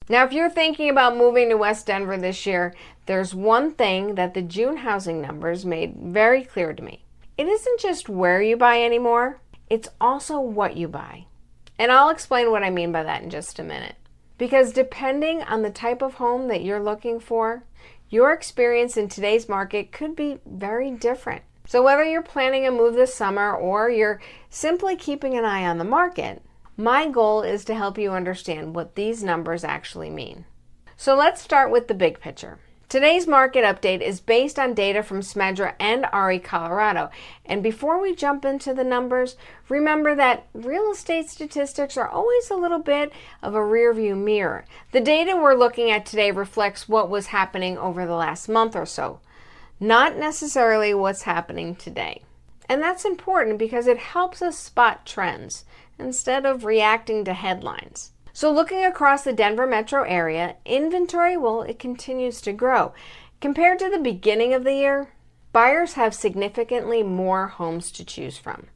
Now, if you're thinking about moving to West Denver this year, there's one thing that the June housing numbers made very clear to me. It isn't just where you buy anymore, it's also what you buy. And I'll explain what I mean by that in just a minute. Because depending on the type of home that you're looking for, your experience in today's market could be very different. So whether you're planning a move this summer or you're simply keeping an eye on the market, my goal is to help you understand what these numbers actually mean. So let's start with the big picture. Today's market update is based on data from Smedra and RE Colorado. And before we jump into the numbers, remember that real estate statistics are always a little bit of a rearview mirror. The data we're looking at today reflects what was happening over the last month or so, not necessarily what's happening today. And that's important because it helps us spot trends instead of reacting to headlines. So looking across the Denver metro area, inventory, well, it continues to grow. Compared to the beginning of the year, buyers have significantly more homes to choose from.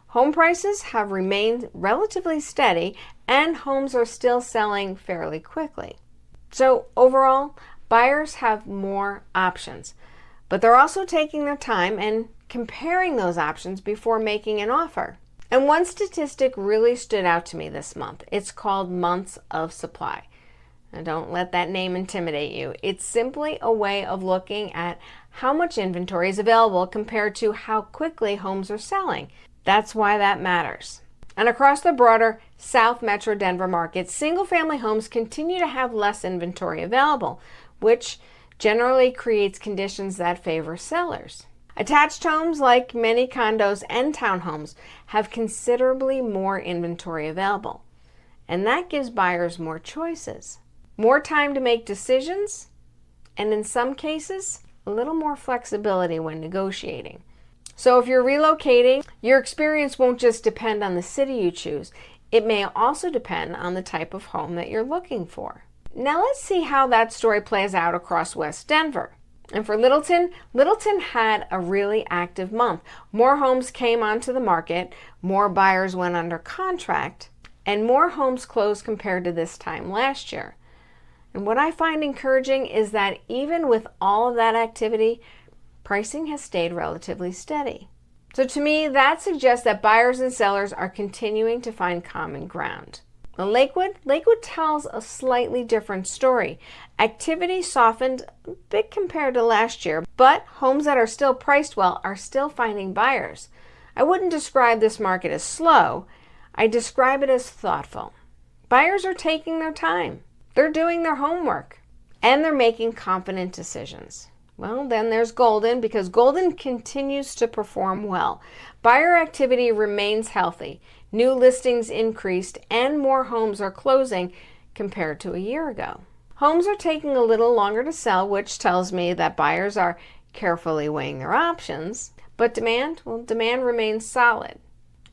Home prices have remained relatively steady and homes are still selling fairly quickly. So overall, buyers have more options, but they're also taking their time and comparing those options before making an offer. And one statistic really stood out to me this month. It's called months of supply. Now, don't let that name intimidate you. It's simply a way of looking at how much inventory is available compared to how quickly homes are selling. That's why that matters. And across the broader South Metro Denver market, single-family homes continue to have less inventory available, which generally creates conditions that favor sellers. Attached homes, like many condos and townhomes, have considerably more inventory available, and that gives buyers more choices, more time to make decisions, and in some cases, a little more flexibility when negotiating. So if you're relocating, your experience won't just depend on the city you choose. It may also depend on the type of home that you're looking for. Now let's see how that story plays out across West Denver. And for Littleton had a really active month. More homes came onto the market, more buyers went under contract, and more homes closed compared to this time last year. And what I find encouraging is that even with all of that activity, pricing has stayed relatively steady. So to me, that suggests that buyers and sellers are continuing to find common ground. Now, Lakewood tells a slightly different story. Activity softened a bit compared to last year, but homes that are still priced well are still finding buyers. I wouldn't describe this market as slow. I describe it as thoughtful. Buyers are taking their time. They're doing their homework, and they're making confident decisions. Well, then there's Golden, because Golden continues to perform well. Buyer activity remains healthy. New listings increased and more homes are closing compared to a year ago. Homes are taking a little longer to sell, which tells me that buyers are carefully weighing their options, but demand remains solid.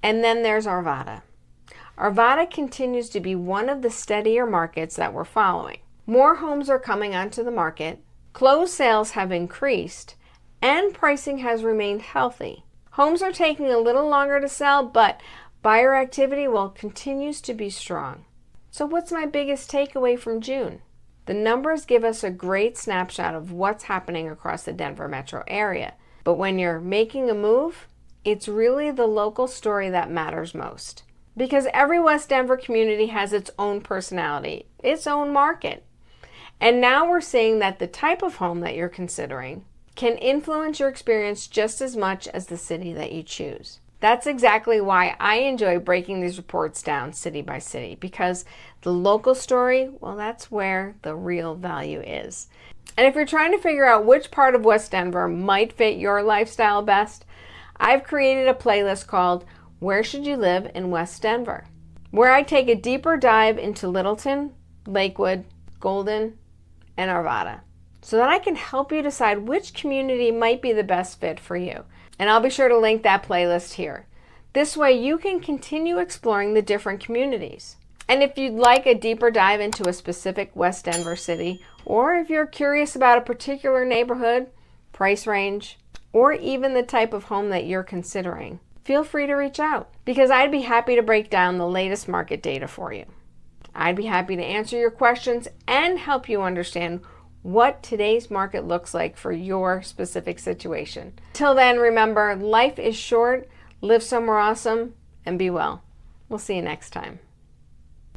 And then there's Arvada. Arvada continues to be one of the steadier markets that we're following. More homes are coming onto the market, closed sales have increased, and pricing has remained healthy. Homes are taking a little longer to sell, but buyer activity continues to be strong. So what's my biggest takeaway from June? The numbers give us a great snapshot of what's happening across the Denver metro area. But when you're making a move, it's really the local story that matters most. Because every West Denver community has its own personality, its own market. And now we're seeing that the type of home that you're considering can influence your experience just as much as the city that you choose. That's exactly why I enjoy breaking these reports down city by city, because the local story, that's where the real value is. And if you're trying to figure out which part of West Denver might fit your lifestyle best, I've created a playlist called Where Should You Live in West Denver, where I take a deeper dive into Littleton, Lakewood, Golden, and Arvada, so that I can help you decide which community might be the best fit for you. And I'll be sure to link that playlist here. This way you can continue exploring the different communities. And if you'd like a deeper dive into a specific West Denver city, or if you're curious about a particular neighborhood, price range, or even the type of home that you're considering, feel free to reach out, because I'd be happy to break down the latest market data for you. I'd be happy to answer your questions and help you understand what today's market looks like for your specific situation. Till then, remember, life is short, live somewhere awesome, and be well. We'll see you next time.